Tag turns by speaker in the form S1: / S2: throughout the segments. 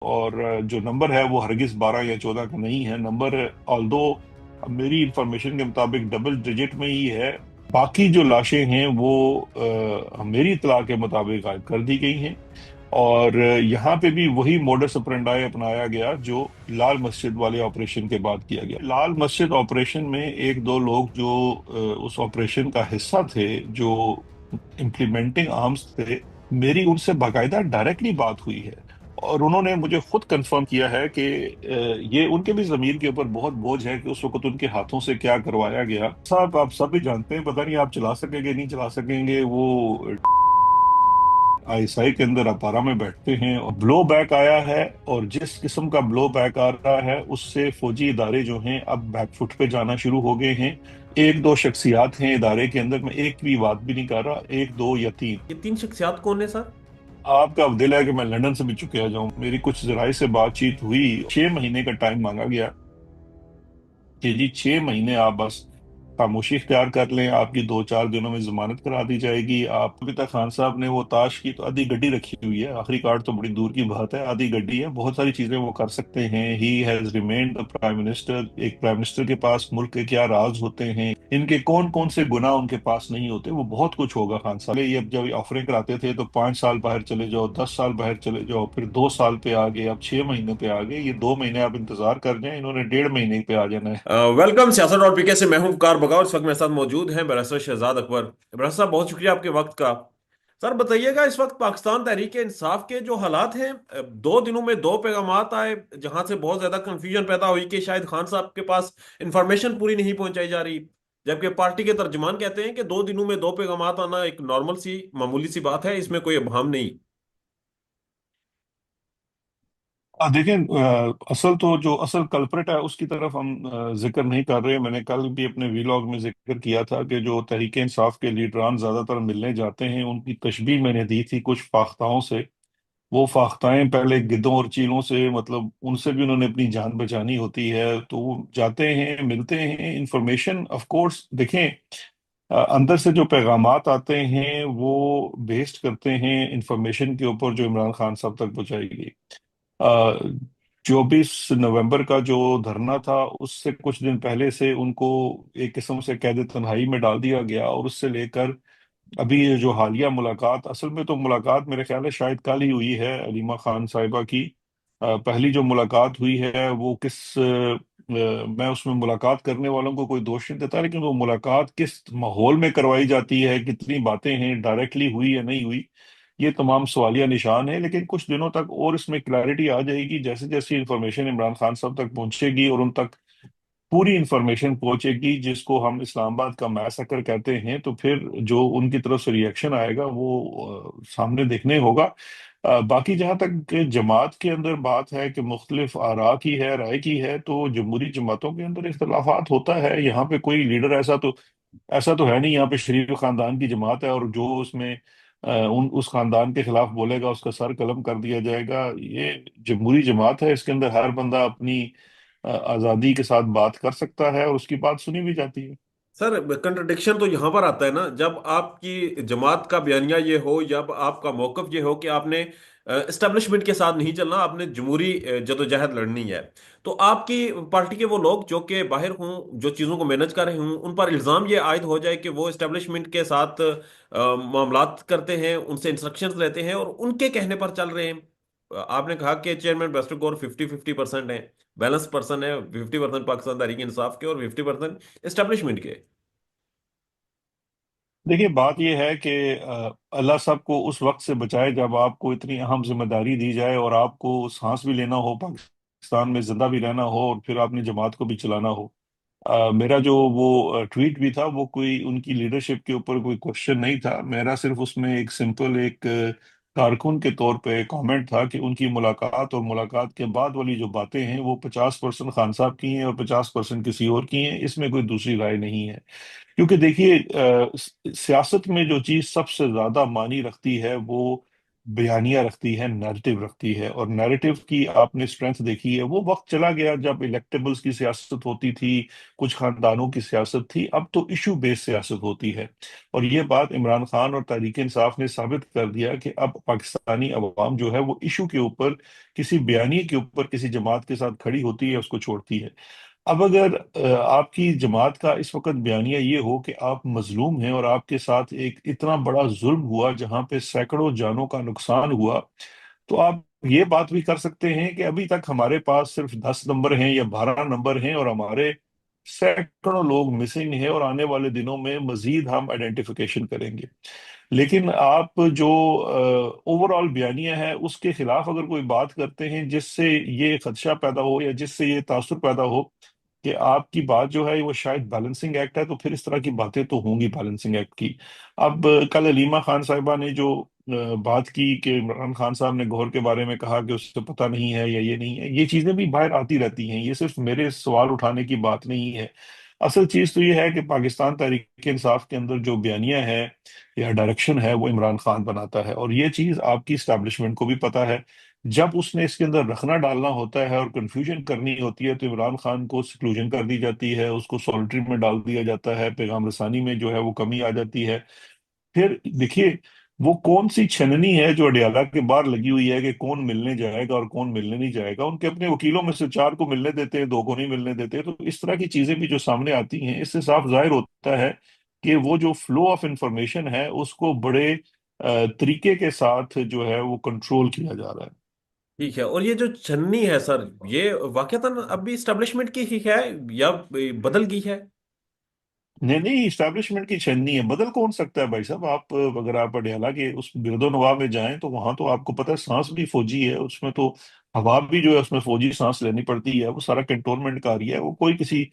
S1: اور جو نمبر ہے وہ ہرگز 12 یا 14 کا نہیں ہے نمبر، آلدو میری انفارمیشن کے مطابق ڈبل ڈیجٹ میں ہی ہے۔ باقی جو لاشیں ہیں وہ میری اطلاع کے مطابق غائب کر دی گئی ہیں، اور یہاں پہ بھی وہی موڈس اپرنڈائی اپنایا گیا جو لال مسجد والے آپریشن کے بعد کیا گیا۔ لال مسجد آپریشن میں ایک دو لوگ جو اس آپریشن کا حصہ تھے، جو امپلیمنٹنگ آرمز تھے، میری ان سے باقاعدہ ڈائریکٹلی بات ہوئی ہے، اور انہوں نے مجھے خود کنفرم کیا ہے کہ یہ ان کے بھی ضمیر کے اوپر بہت بوجھ ہے کہ اس وقت ان کے ہاتھوں سے کیا کروایا گیا۔ صاحب آپ سب بھی جانتے ہیں، پتہ نہیں آپ چلا سکیں گے نہیں چلا سکیں گے، وہ آئی ایس آئی کے اندر اپارا میں بیٹھتے ہیں، اور بلو بیک آیا ہے، اور جس قسم کا بلو بیک آ رہا ہے اس سے فوجی ادارے جو ہیں اب بیک فٹ پہ جانا شروع ہو گئے ہیں۔ ایک دو شخصیات ہیں ادارے کے اندر، میں ایک بھی بات بھی نہیں کر رہا، ایک دو یا تین۔
S2: یہ تین شخصیات کون ہیں سر؟
S1: آپ کا اب دل ہے کہ میں لندن سے بھی چکے آ جاؤں؟ میری کچھ ذرائع سے بات چیت ہوئی، 6 مہینے کا ٹائم مانگا گیا کہ جی 6 مہینے آپ بس خاموشی اختیار کر لیں، آپ کی 2 4 دنوں میں ضمانت کرا دی جائے گی۔ آپ ابھی تک خان صاحب نے وہ تاش کی تو آدھی گڈی رکھی ہوئی ہے، آخری کارڈ تو بڑی دور کی بات ہے، آدھی گڈی ہے، بہت ساری چیزیں وہ کر سکتے ہیں۔ He has remained prime minister, ایک پرائم منسٹر کے پاس ملک کے کیا راز ہوتے ہیں، ان کے کون کون سے گناہ ان کے پاس نہیں ہوتے، وہ بہت کچھ ہوگا خان صاحب۔ یہ اب جب آفریں کراتے تھے تو 5 سال باہر چلے جاؤ، 10 سال باہر چلے جاؤ، پھر 2 سال پہ آ گئے، اب 6 مہینے پہ آ گئے، یہ 2 مہینے آپ انتظار کر جائیں، انہوں نے 1.5 مہینے پہ آ جانا ہے۔
S2: ویلکم سیاست اور پی کے سے میں ہوں وقار بگاؤ، اس وقت میرے ساتھ موجود ہیں بیرسٹر شہزاد اکبر۔ بیرسٹر صاحب بہت شکریہ آپ کے وقت کا۔ سر بتائیے گا، اس وقت پاکستان تحریک انصاف کے جو حالات ہیں، 2 دنوں میں 2 پیغامات آئے جہاں سے بہت زیادہ کنفیوژن پیدا ہوئی کہ شاید خان صاحب کے پاس انفارمیشن پوری نہیں پہنچائی جا رہی، جبکہ پارٹی کے ترجمان کہتے ہیں کہ 2 دنوں میں 2 پیغامات آنا ایک نارمل سی معمولی سی بات ہے، اس میں کوئی ابہام نہیں۔
S1: دیکھیں، اصل تو جو اصل کلپریٹ ہے اس کی طرف ہم ذکر نہیں کر رہے۔ میں نے کل بھی اپنے وی لاگ میں ذکر کیا تھا کہ جو تحریک انصاف کے لیڈران زیادہ تر ملنے جاتے ہیں، ان کی تشبیہ میں نے دی تھی کچھ فاختاؤں سے۔ وہ فاختائیں پہلے گدوں اور چیلوں سے، مطلب ان سے بھی انہوں نے اپنی جان بچانی ہوتی ہے، تو وہ جاتے ہیں، ملتے ہیں، انفارمیشن آف کورس دیکھیں، اندر سے جو پیغامات آتے ہیں وہ بیسڈ کرتے ہیں انفارمیشن کے اوپر جو عمران خان صاحب تک پہنچائی گئی۔ 24 نومبر کا جو دھرنا تھا، اس سے کچھ دن پہلے سے ان کو ایک قسم سے قید تنہائی میں ڈال دیا گیا، اور اس سے لے کر ابھی یہ جو حالیہ ملاقات، اصل میں تو ملاقات میرے خیال ہے شاید کل ہی ہوئی ہے علیمہ خان صاحبہ کی۔ پہلی جو ملاقات ہوئی ہے وہ میں اس میں ملاقات کرنے والوں کو کوئی دوش نہیں دیتا، لیکن وہ ملاقات کس ماحول میں کروائی جاتی ہے، کتنی باتیں ہیں، ڈائریکٹلی ہوئی یا نہیں ہوئی، یہ تمام سوالیہ نشان ہے۔ لیکن کچھ دنوں تک اور اس میں کلیئرٹی آ جائے گی، جیسے جیسے انفارمیشن عمران خان صاحب تک پہنچے گی اور ان تک پوری انفارمیشن پہنچے گی، جس کو ہم اسلام آباد کا میسکر کہتے ہیں، تو پھر جو ان کی طرف سے ریئیکشن آئے گا وہ سامنے دیکھنے ہوگا۔ باقی جہاں تک کہ جماعت کے اندر بات ہے کہ مختلف آراء کی ہے، رائے کی ہے، تو جمہوری جماعتوں کے اندر اختلافات ہوتا ہے۔ یہاں پہ کوئی لیڈر ایسا تو ہے نہیں، یہاں پہ شریف خاندان کی جماعت ہے، اور جو اس میں اس خاندان کے خلاف بولے گا اس کا سر قلم کر دیا جائے گا۔ یہ جمہوری جماعت ہے، اس کے اندر ہر بندہ اپنی آزادی کے ساتھ بات کر سکتا ہے، اور اس کی بات سنی بھی جاتی ہے۔
S2: سر کنٹرڈکشن تو یہاں پر آتا ہے نا، جب آپ کی جماعت کا بیانیہ یہ ہو، جب آپ کا موقف یہ ہو کہ آپ نے اسٹیبلشمنٹ کے ساتھ نہیں چلنا، آپ نے جمہوری جدوجہد لڑنی ہے، تو آپ کی پارٹی کے وہ لوگ جو کہ باہر ہوں، جو چیزوں کو مینج کر رہے ہوں، ان پر الزام یہ عائد ہو جائے کہ وہ اسٹیبلشمنٹ کے ساتھ معاملات کرتے ہیں، ان سے انسٹرکشنز لیتے ہیں اور ان کے کہنے پر چل رہے ہیں۔ آپ نے کہا کہ چیئرمین بیسٹر گور 50-50% ہیں، بیلنس پرسن ہے، 50% پاکستان تحریک انصاف کے اور 50% اسٹیبلشمنٹ کے۔
S1: دیکھیے بات یہ ہے کہ اللہ سب کو اس وقت سے بچائے جب آپ کو اتنی اہم ذمہ داری دی جائے، اور آپ کو سانس بھی لینا ہو، پاکستان میں زندہ بھی رہنا ہو، اور پھر آپ نے جماعت کو بھی چلانا ہو۔ میرا جو وہ ٹویٹ بھی تھا، وہ کوئی ان کی لیڈرشپ کے اوپر کوئی کوشچن نہیں تھا، میرا صرف اس میں ایک سمپل ایک کارکن کے طور پہ کامنٹ تھا کہ ان کی ملاقات اور ملاقات کے بعد والی جو باتیں ہیں وہ 50% خان صاحب کی ہیں اور 50% کسی اور کی ہیں، اس میں کوئی دوسری رائے نہیں ہے۔ کیونکہ دیکھیے، سیاست میں جو چیز سب سے زیادہ معنی رکھتی ہے وہ بیانیہ رکھتی ہے، نیریٹو رکھتی ہے، اور نیریٹو کی آپ نے اسٹرینتھ دیکھی ہے۔ وہ وقت چلا گیا جب الیکٹیبلز کی سیاست ہوتی تھی، کچھ خاندانوں کی سیاست تھی، اب تو ایشو بیس سیاست ہوتی ہے۔ اور یہ بات عمران خان اور تحریک انصاف نے ثابت کر دیا کہ اب پاکستانی عوام جو ہے وہ ایشو کے اوپر، کسی بیانیے کے اوپر کسی جماعت کے ساتھ کھڑی ہوتی ہے، اس کو چھوڑتی ہے۔ اب اگر آپ کی جماعت کا اس وقت بیانیہ یہ ہو کہ آپ مظلوم ہیں اور آپ کے ساتھ ایک اتنا بڑا ظلم ہوا جہاں پہ سینکڑوں جانوں کا نقصان ہوا، تو آپ یہ بات بھی کر سکتے ہیں کہ ابھی تک ہمارے پاس صرف 10 نمبر ہیں یا 12 نمبر ہیں، اور ہمارے سینکڑوں لوگ مسنگ ہیں، اور آنے والے دنوں میں مزید ہم آئیڈینٹیفیکیشن کریں گے۔ لیکن آپ جو اوور آل بیانیہ ہے اس کے خلاف اگر کوئی بات کرتے ہیں جس سے یہ خدشہ پیدا ہو یا جس سے یہ تاثر پیدا ہو کہ آپ کی بات جو ہے وہ شاید بیلنسنگ ایکٹ ہے، تو پھر اس طرح کی باتیں تو ہوں گی بیلنسنگ ایکٹ کی۔ اب کل علیمہ خان صاحبہ نے جو بات کی کہ عمران خان صاحب نے گوہر کے بارے میں کہا کہ اس سے پتہ نہیں ہے یا یہ نہیں ہے، یہ چیزیں بھی باہر آتی رہتی ہیں، یہ صرف میرے سوال اٹھانے کی بات نہیں ہے۔ اصل چیز تو یہ ہے کہ پاکستان تحریک انصاف کے اندر جو بیانیہ ہے یا ڈائریکشن ہے وہ عمران خان بناتا ہے، اور یہ چیز آپ کی اسٹیبلشمنٹ کو بھی پتا ہے۔ جب اس نے اس کے اندر رکھنا ڈالنا ہوتا ہے اور کنفیوژن کرنی ہوتی ہے تو عمران خان کو سیکلوژن کر دی جاتی ہے، اس کو سولٹری میں ڈال دیا جاتا ہے، پیغام رسانی میں جو ہے وہ کمی آ جاتی ہے۔ پھر دیکھیے، وہ کون سی چھننی ہے جو اڈیالہ کے باہر لگی ہوئی ہے کہ کون ملنے جائے گا اور کون ملنے نہیں جائے گا؟ ان کے اپنے وکیلوں میں سے 4 کو ملنے دیتے ہیں، 2 کو نہیں ملنے دیتے۔ تو اس طرح کی چیزیں بھی جو سامنے آتی ہیں، اس سے صاف ظاہر ہوتا ہے کہ وہ جو فلو آف انفارمیشن ہے اس کو بڑے طریقے کے ساتھ جو ہے وہ کنٹرول کیا جا رہا ہے۔
S2: ٹھیک ہے، اور یہ جو چننی ہے سر، یہ واقعتاً اب بھی اسٹیبلشمنٹ کی ہی ہے یا بدل گئی ہے؟
S1: نہیں نہیں، اسٹیبلشمنٹ کی چھننی ہے، بدل کون سکتا ہے بھائی صاحب؟ آپ اگر آپ اڈیالہ کے اس گرد و نواح میں جائیں تو وہاں تو آپ کو پتہ ہے سانس بھی فوجی ہے، اس میں تو ہوا بھی جو ہے اس میں فوجی سانس لینی پڑتی ہے، وہ سارا کنٹونمنٹ کا رہی ہے، وہ کوئی کسی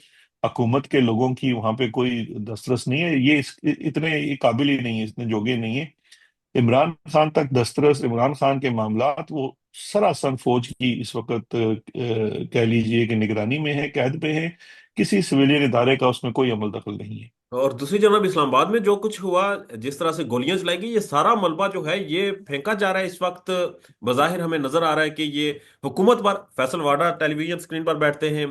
S1: حکومت کے لوگوں کی وہاں پہ کوئی دسترس نہیں ہے، یہ اتنے یہ قابل ہی نہیں ہے، اتنے جوگے نہیں ہیں۔ عمران خان تک دسترس، عمران خان کے معاملات وہ سراسر فوج کی اس وقت کہہ لیجئے کہ نگرانی میں ہے، قید پہ ہے، کسی سویلین ادارے کا اس میں کوئی عمل دخل نہیں ہے۔
S2: اور دوسری جناب، اسلام آباد میں جو کچھ ہوا، جس طرح سے گولیاں چلائی گئی، یہ سارا ملبہ جو ہے یہ پھینکا جا رہا ہے اس وقت۔ بظاہر ہمیں نظر آ رہا ہے کہ یہ حکومت پر، فیصل واڈا ٹیلی ویژن اسکرین پر بیٹھتے ہیں،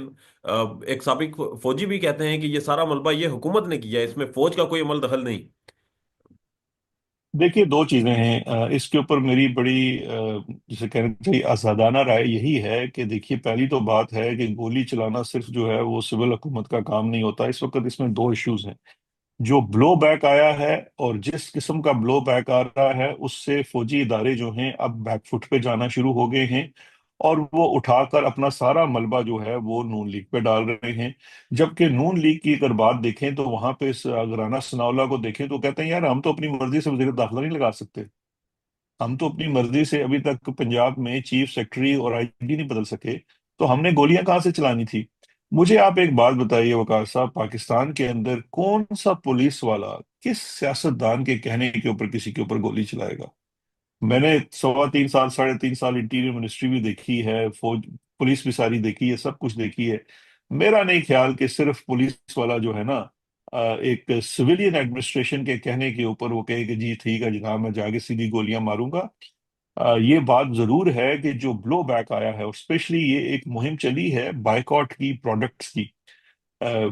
S2: ایک سابق فوجی بھی کہتے ہیں کہ یہ سارا ملبہ یہ حکومت نے کیا ہے، اس میں فوج کا کوئی عمل دخل نہیں۔
S1: دیکھیے، 2 چیزیں ہیں اس کے اوپر میری بڑی جسے کہنا چاہیے آزادانہ رائے یہی ہے کہ دیکھیے، پہلی تو بات ہے کہ گولی چلانا صرف جو ہے وہ سول حکومت کا کام نہیں ہوتا، اس وقت اس میں 2 ایشوز ہیں۔ جو بلو بیک آیا ہے اور جس قسم کا بلو بیک آ رہا ہے اس سے فوجی ادارے جو ہیں اب بیک فٹ پہ جانا شروع ہو گئے ہیں، اور وہ اٹھا کر اپنا سارا ملبہ جو ہے وہ نون لیگ پہ ڈال رہے ہیں۔ جبکہ نون لیگ کی اگر بات دیکھیں تو وہاں پہ اگر رانا ثناءاللہ کو دیکھیں تو کہتے ہیں یار ہم تو اپنی مرضی سے وزیر داخلہ نہیں لگا سکتے، ہم تو اپنی مرضی سے ابھی تک پنجاب میں چیف سیکرٹری اور آئی جی نہیں بدل سکے، تو ہم نے گولیاں کہاں سے چلانی تھی؟ مجھے آپ ایک بات بتائیے وقار صاحب، پاکستان کے اندر کون سا پولیس والا کس سیاستدان کے کہنے کے اوپر کسی کے اوپر گولی چلائے گا؟ میں نے 3.25 سال 3.5 سال انٹیریئر منسٹری بھی دیکھی ہے، فوج پولیس بھی ساری دیکھی ہے، سب کچھ دیکھی ہے۔ میرا نہیں خیال کہ صرف پولیس والا جو ہے نا ایک سویلین ایڈمنسٹریشن کے کہنے کے اوپر وہ کہے کہ جی ٹھیک ہے جناب میں جا کے سیدھی گولیاں ماروں گا۔ یہ بات ضرور ہے کہ جو بلو بیک آیا ہے، اور اسپیشلی یہ ایک مہم چلی ہے بائیکاٹ کی پروڈکٹس کی،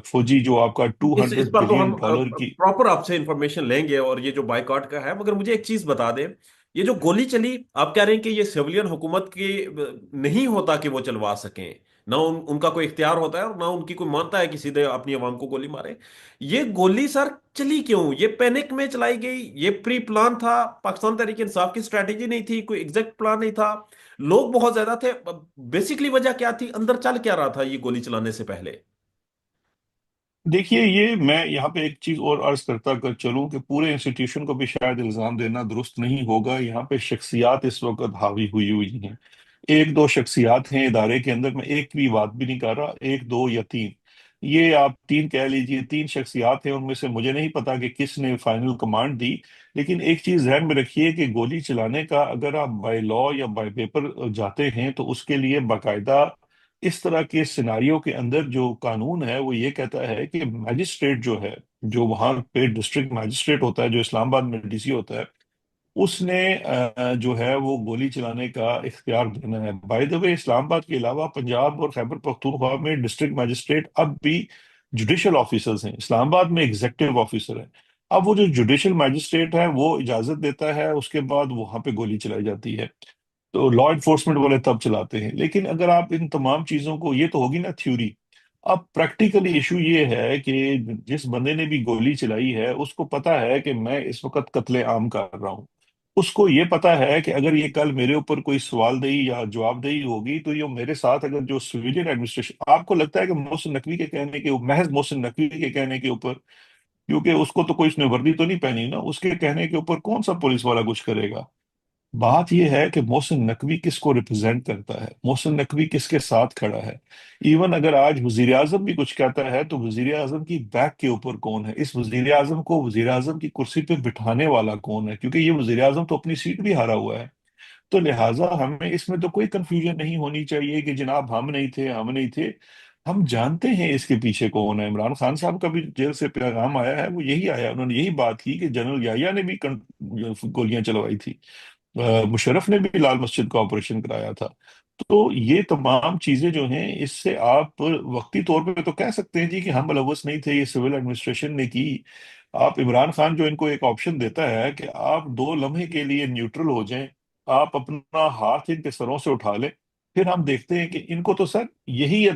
S1: فوجی جو آپ کا ٹو
S2: اس
S1: ہنڈریڈ
S2: پر تو ہم
S1: بلین ڈالر کی۔
S2: پراپر آپ سے انفارمیشن لیں گے، اور یہ جو بائیکاٹ کا ہے، مگر مجھے ایک چیز بتا دیں، یہ جو گولی چلی، آپ کہہ رہے ہیں کہ یہ سویلین حکومت کی نہیں ہوتا کہ وہ چلوا سکیں، نہ ان کا کوئی اختیار ہوتا ہے اور نہ ان کی کوئی مانتا ہے کہ سیدھے اپنی عوام کو گولی مارے۔ یہ گولی سر چلی کیوں؟ یہ پینک میں چلائی گئی؟ یہ پری پلان تھا؟ پاکستان تحریک انصاف کی اسٹریٹجی نہیں تھی؟ کوئی ایگزیکٹ پلان نہیں تھا؟ لوگ بہت زیادہ تھے؟ بیسیکلی وجہ کیا تھی؟ اندر چل کیا رہا تھا یہ گولی چلانے سے پہلے؟
S1: دیکھیے، یہ میں یہاں پہ ایک چیز اور عرض کرتا کر چلوں کہ پورے انسٹیٹیوشن کو بھی شاید الزام دینا درست نہیں ہوگا، یہاں پہ شخصیات اس وقت حاوی ہوئی ہیں۔ 1 2 شخصیات ہیں ادارے کے اندر، میں ایک بھی بات بھی نہیں کر رہا، 1 2 یا 3، یہ آپ 3 کہہ لیجئے، 3 شخصیات ہیں، ان میں سے مجھے نہیں پتا کہ کس نے فائنل کمانڈ دی۔ لیکن ایک چیز ذہن میں رکھیے کہ گولی چلانے کا اگر آپ بائی لا یا بائی پیپر جاتے ہیں تو اس کے لیے باقاعدہ اس طرح کے سیناریو کے اندر جو قانون ہے وہ یہ کہتا ہے کہ میجسٹریٹ جو ہے، جو وہاں پہ ڈسٹرکٹ میجسٹریٹ ہوتا ہے، جو اسلام آباد میں ڈی سی ہوتا ہے، اس نے جو ہے وہ گولی چلانے کا اختیار دینا ہے. بائی دا وے اسلام آباد کے علاوہ پنجاب اور خیبر پختونخوا میں ڈسٹرکٹ مجسٹریٹ اب بھی جوڈیشل آفیسرز ہیں. اسلام آباد میں ایگزیکٹو آفیسر ہیں. اب وہ جو جوڈیشل مجسٹریٹ ہے وہ اجازت دیتا ہے، اس کے بعد وہاں پہ گولی چلائی جاتی ہے. تو لا انفورسمنٹ والے تب چلاتے ہیں. لیکن اگر آپ ان تمام چیزوں کو، یہ تو ہوگی نا تھیوری. اب پریکٹیکلی ایشو یہ ہے کہ جس بندے نے بھی گولی چلائی ہے اس کو پتا ہے کہ میں اس وقت قتل عام کر رہا ہوں. اس کو یہ پتا ہے کہ اگر یہ کل میرے اوپر کوئی سوال دہی یا جواب دہی ہوگی تو یہ میرے ساتھ، اگر جو سویلین ایڈمنسٹریشن، آپ کو لگتا ہے کہ محسن نقوی کے کہنے کے، محض محسن نقوی کے کہنے کے اوپر، کیونکہ اس کو تو کوئی، اس نے وردی تو نہیں پہنی نا، اس کے کہنے کے اوپر کون سا پولیس والا کچھ کرے گا؟ بات یہ ہے کہ محسن نقوی کس کو ریپرزینٹ کرتا ہے، محسن نقوی کس کے ساتھ کھڑا ہے. ایون اگر آج وزیر اعظم بھی کچھ کہتا ہے تو وزیر اعظم کی بیک کے اوپر کون ہے، اس وزیر اعظم کو وزیر اعظم کی کرسی پہ بٹھانے والا کون ہے، کیونکہ یہ وزیر اعظم تو اپنی سیٹ بھی ہارا ہوا ہے. تو لہٰذا ہمیں اس میں تو کوئی کنفیوژن نہیں ہونی چاہیے کہ جناب ہم نہیں تھے، ہم نہیں تھے. ہم جانتے ہیں اس کے پیچھے کون ہے. عمران خان صاحب کا بھی جیل سے پیغام آیا ہے، وہ یہی آیا، انہوں نے یہی بات کی کہ جنرل یحییٰ نے بھی گولیاں چلوائی تھی. مشرف نے بھی لال مسجد کا آپریشن کرایا تھا. تو یہ تمام چیزیں جو ہیں، اس سے آپ وقتی طور پہ تو کہہ سکتے ہیں جی کہ ہم ملوث نہیں تھے، یہ سول ایڈمنسٹریشن نے کی. آپ عمران خان جو ان کو ایک آپشن دیتا ہے کہ آپ 2 لمحے کے لیے نیوٹرل ہو جائیں، آپ اپنا ہاتھ ان کے سروں سے اٹھا لیں، پھر ہم دیکھتے ہیں کہ ان کو تو سر یہی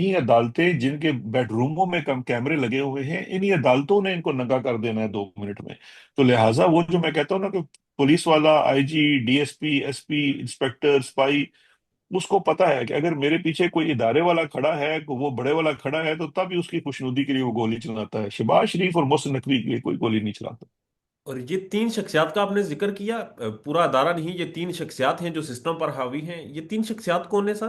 S1: عدالتیں جن کے بیڈ روموں میں کم کیمرے لگے ہوئے ہیں، انہی عدالتوں نے ان کو ننگا کر دینا ہے 2 منٹ میں. تو لہٰذا وہ جو میں کہتا ہوں نا کہ پولیس والا، I G, D S P, S P, inspector, سپائی، اس کو پتا ہے کہ اگر میرے پیچھے کوئی ادارے والا کھڑا ہے، وہ بڑے والا کھڑا ہے، تو تب ہی اس کی خوشنودی کے لیے وہ گولی چلاتا ہے. شہباز شریف اور محسن نقوی کے لیے کوئی گولی نہیں چلاتا.
S2: اور یہ تین شخصیات کا آپ نے ذکر کیا، پورا ادارہ نہیں، یہ تین شخصیات ہیں جو سسٹم پر حاوی ہیں. یہ تین شخصیات کون ہیں سر؟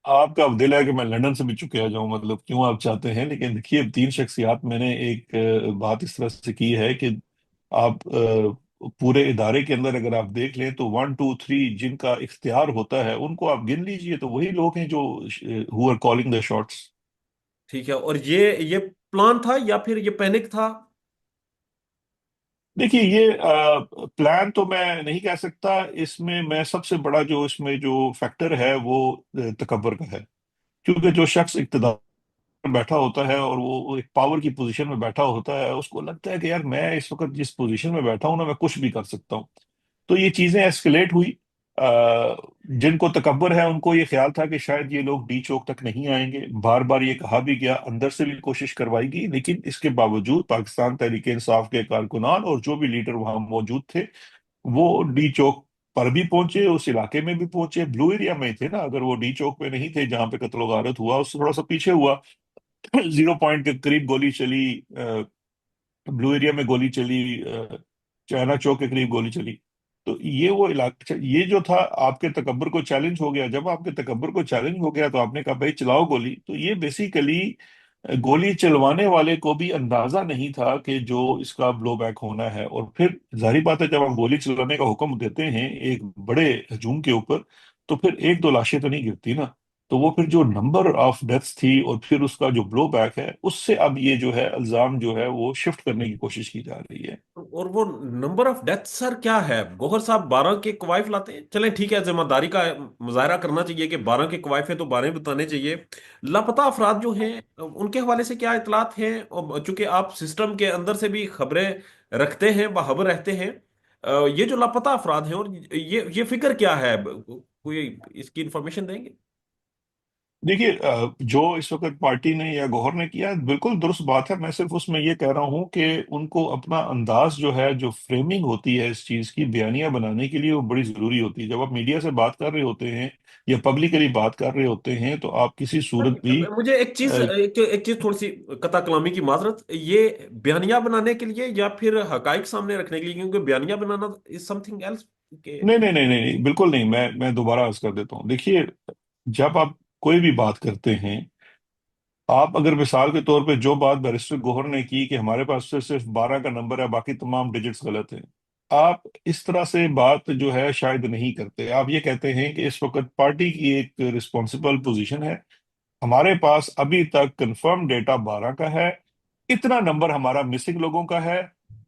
S1: آپ کا اب دل ہے کہ میں لندن سے بھی چکے آ جاؤں، مطلب کیوں آپ چاہتے ہیں؟ لیکن دیکھیے، اب 3 شخصیات، میں نے ایک بات اس طرح سے کی ہے کہ آپ پورے ادارے کے اندر اگر آپ دیکھ لیں تو 1 2 3 جن کا اختیار ہوتا ہے ان کو آپ گن لیجئے تو وہی لوگ ہیں جو who are calling the shots.
S2: ٹھیک ہے. اور یہ پلان تھا یا پھر یہ پینک تھا؟
S1: دیکھیے، یہ پلان تو میں نہیں کہہ سکتا. اس میں سب سے بڑا جو اس میں جو فیکٹر ہے وہ تکبر کا ہے. کیونکہ جو شخص اقتدار بیٹھا ہوتا ہے اور وہ ایک پاور کی پوزیشن میں بیٹھا ہوتا ہے، اس کو لگتا ہے کہ یار میں اس وقت جس پوزیشن میں بیٹھا ہوں نا، میں کچھ بھی کر سکتا ہوں. تو یہ چیزیں ایسکلیٹ ہوئی. آ، جن کو تکبر ہے ان کو یہ خیال تھا کہ شاید یہ لوگ ڈی چوک تک نہیں آئیں گے. بار بار یہ کہا بھی گیا، اندر سے بھی کوشش کروائی گئی، لیکن اس کے باوجود پاکستان تحریک انصاف کے کارکنان اور جو بھی لیڈر وہاں موجود تھے، وہ ڈی چوک پر بھی پہنچے، اس علاقے میں بھی پہنچے. بلو ایریا میں ہی تھے نا، اگر وہ ڈی چوک میں نہیں تھے جہاں پہ قتل و غارت ہوا، اس سے تھوڑا سا پیچھے ہوا. 0 پوائنٹ کے قریب گولی چلی، بلو ایریا میں گولی چلی، چائنا چوک کے قریب گولی چلی. تو یہ وہ علاقہ، یہ جو تھا آپ کے تکبر کو چیلنج ہو گیا. جب آپ کے تکبر کو چیلنج ہو گیا تو آپ نے کہا بھائی چلاؤ گولی. تو یہ بیسیکلی گولی چلوانے والے کو بھی اندازہ نہیں تھا کہ جو اس کا بلو بیک ہونا ہے. اور پھر ظاہری بات ہے، جب ہم گولی چلانے کا حکم دیتے ہیں ایک بڑے ہجوم کے اوپر، تو پھر 1 2 لاشیں تو نہیں گرتی نا. تو وہ پھر جو نمبر آف ڈیتھس تھی اور پھر اس کا جو بلو بیک ہے، اس سے اب یہ جو ہے الزام جو ہے وہ شفٹ کرنے کی کوشش کی جا رہی ہے.
S2: اور وہ نمبر آف ڈیتھ سر کیا ہے؟ گوہر صاحب 12 کے کوائف لاتے ہیں، چلیں ٹھیک ہے، ذمہ داری کا مظاہرہ کرنا چاہیے کہ 12 کے کوائف ہیں تو 12 بتانے چاہیے. لاپتہ افراد جو ہیں ان کے حوالے سے کیا اطلاعات ہیں؟ اور چونکہ آپ سسٹم کے اندر سے بھی خبریں رکھتے ہیں، باخبر رہتے ہیں، یہ جو لاپتہ افراد ہیں اور یہ فکر کیا ہے، کوئی اس کی انفارمیشن دیں گے؟
S1: دیکھیے، جو اس وقت پارٹی نے یا گوہر نے کیا بالکل درست بات ہے. میں صرف اس میں یہ کہہ رہا ہوں کہ ان کو اپنا انداز جو ہے، جو فریمنگ ہوتی ہے اس چیز کی بیانیہ بنانے کے لیے، وہ بڑی ضروری ہوتی ہے. جب آپ میڈیا سے بات کر رہے ہوتے ہیں یا پبلکلی بات کر رہے ہوتے ہیں تو آپ کسی صورت بھی
S2: مجھے ایک چیز تھوڑی سی قطع کلامی کی معذرت، یہ بیانیہ بنانے کے لیے یا پھر حقائق سامنے رکھنے کے لیے؟ کیونکہ بیانیہ بنانا از سم تھنگ ایلس کہ
S1: نہیں نہیں نہیں نہیں نہیں، بالکل نہیں. میں دوبارہ عرض کر دیتا ہوں. دیکھیے، جب آپ کوئی بھی بات کرتے ہیں، آپ اگر مثال کے طور پہ جو بات بیرسٹر گوہر نے کی کہ ہمارے پاس سے صرف 12 کا نمبر ہے، باقی تمام ڈیجٹس غلط ہیں، آپ اس طرح سے بات جو ہے شاید نہیں کرتے. آپ یہ کہتے ہیں کہ اس وقت پارٹی کی ایک رسپانسبل پوزیشن ہے، ہمارے پاس ابھی تک کنفرم ڈیٹا 12 کا ہے، اتنا نمبر ہمارا مسنگ لوگوں کا ہے،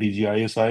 S1: DGISI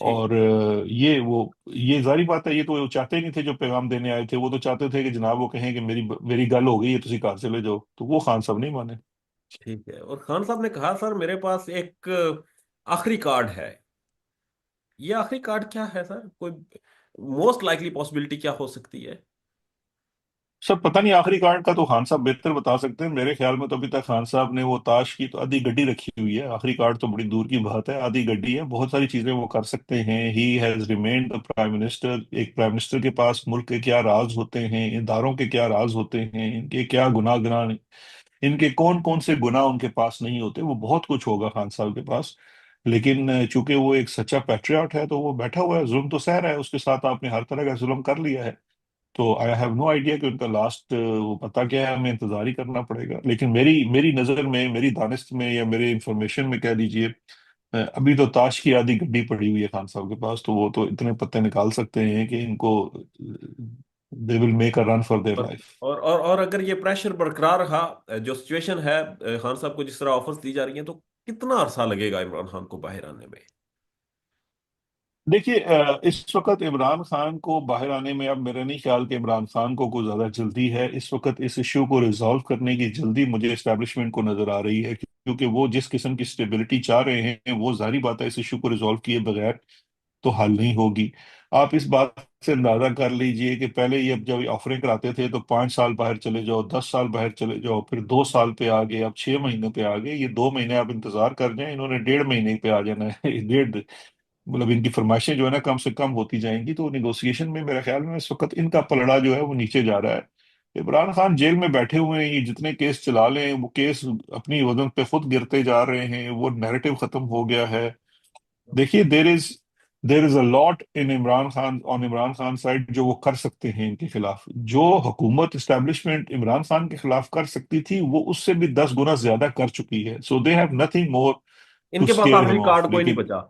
S2: ٹھیک
S1: اور یہ ظاہری بات ہے، یہ تو وہ چاہتے ہی نہیں تھے جو پیغام دینے آئے تھے، وہ تو چاہتے تھے کہ جناب وہ کہیں کہ میری میری گل ہو گئی ہے، تسی گھر چلے جاؤ، تو وہ خان صاحب نہیں مانے۔
S2: ٹھیک ہے، اور خان صاحب نے کہا سر میرے پاس ایک آخری کارڈ ہے، یہ آخری کارڈ کیا ہے سر؟ کوئی موسٹ لائکلی پاسبلٹی کیا ہو سکتی ہے؟
S1: سر پتہ نہیں، آخری کارڈ کا تو خان صاحب بہتر بتا سکتے ہیں، میرے خیال میں تو ابھی تک خان صاحب نے وہ تاش کی تو آدھی گڈی رکھی ہوئی ہے، آخری کارڈ تو بڑی دور کی بات ہے، آدھی گڈی ہے، بہت ساری چیزیں وہ کر سکتے ہیں۔ He has remained prime minister, ایک پرائم منسٹر کے پاس ملک کے کیا راز ہوتے ہیں، اداروں کے کیا راز ہوتے ہیں، ان کے کیا گناہ، ان کے کون کون سے گناہ ان کے پاس نہیں ہوتے، وہ بہت کچھ ہوگا خان صاحب کے پاس۔ لیکن چونکہ وہ ایک سچا پیٹریاٹ ہے تو وہ بیٹھا ہوا ہے، ظلم تو سہ رہا ہے، اس کے ساتھ آپ نے ہر طرح کا ظلم کر لیا ہے، تو آئی ہیو نو آئیڈیا کہ ان کا لاسٹ وہ پتہ کیا ہے، ہمیں انتظار ہی کرنا پڑے گا۔ لیکن میری نظر میں، میری دانست میں، یا میرے انفارمیشن میں کہہ دیجئے، ابھی تو تاش کی آدھی گڈی پڑی ہوئی ہے خان صاحب کے پاس، تو وہ تو اتنے پتے نکال سکتے ہیں کہ ان کو they will make a run for their
S2: اور
S1: لائف۔
S2: اور اگر یہ پریشر برقرار رہا، جو سچویشن ہے، خان صاحب کو جس طرح آفرز دی جا رہی ہیں، تو کتنا عرصہ لگے گا عمران خان کو باہر آنے میں؟
S1: دیکھیے اس وقت عمران خان کو باہر آنے میں، اب میرا نہیں خیال کہ عمران خان کو کوئی زیادہ جلدی ہے اس وقت، اس ایشو کو ریزالو کرنے کی جلدی مجھے اسٹیبلشمنٹ کو نظر آ رہی ہے، کیونکہ وہ جس قسم کی سٹیبلٹی چاہ رہے ہیں، وہ ظاہری بات ہے اس ایشو کو ریزالو کیے بغیر تو حل نہیں ہوگی۔ آپ اس بات سے اندازہ کر لیجئے کہ پہلے یہ جب آفریں کراتے تھے تو 5 سال باہر چلے جاؤ، 10 سال باہر چلے جاؤ، پھر 2 سال پہ آ گئے، اب 6 مہینے پہ آ گئے، یہ 2 مہینے آپ انتظار کر جائیں، انہوں نے 1.5 مہینے پہ آ جانا ہے ڈیڑھ، مطلب ان کی فرمائشیں جو ہے نا کم سے کم ہوتی جائیں گی، تو نیگوسیشن میں میرے خیال میں اس وقت ان کا پلڑا جو ہے وہ نیچے جا رہا ہے۔ عمران خان جیل میں بیٹھے ہوئے ہیں، یہ جتنے کیس چلا لیں وہ کیس اپنی وزن پہ خود گرتے جا رہے ہیں، وہ نیریٹو ختم ہو گیا ہے۔ دیکھیے دیر از اے لاٹ ان عمران خان، آن عمران خان سائڈ، جو وہ کر سکتے ہیں ان کے خلاف، جو حکومت اسٹیبلشمنٹ عمران خان کے خلاف کر سکتی تھی وہ اس سے بھی 10 گنا زیادہ کر چکی ہے، so they have nothing more to
S2: ان کے پاس
S1: اسکیئر
S2: آخری
S1: ہم آف۔
S2: کارڈ کوئی نہیں
S1: لیکن
S2: بچا۔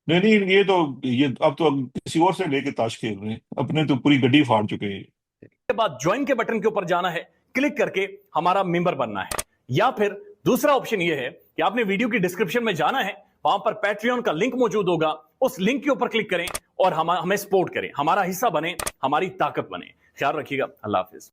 S1: نہیں نہیں، یہ تو یہ اب تو کسی اور سے لے کے تاش کھیل رہے ہیں، اپنے تو پوری گڈی پھاڑ چکے ہیں۔
S3: کے بعد جوائن کے بٹن کے اوپر جانا ہے، کلک کر کے ہمارا ممبر بننا ہے، یا پھر دوسرا آپشن یہ ہے کہ آپ نے ویڈیو کی ڈسکرپشن میں جانا ہے، وہاں پر پیٹریون کا لنک موجود ہوگا، اس لنک کے اوپر کلک کریں اور ہمیں سپورٹ کریں، ہمارا حصہ بنیں، ہماری طاقت بنیں۔ خیال رکھیے گا، اللہ حافظ۔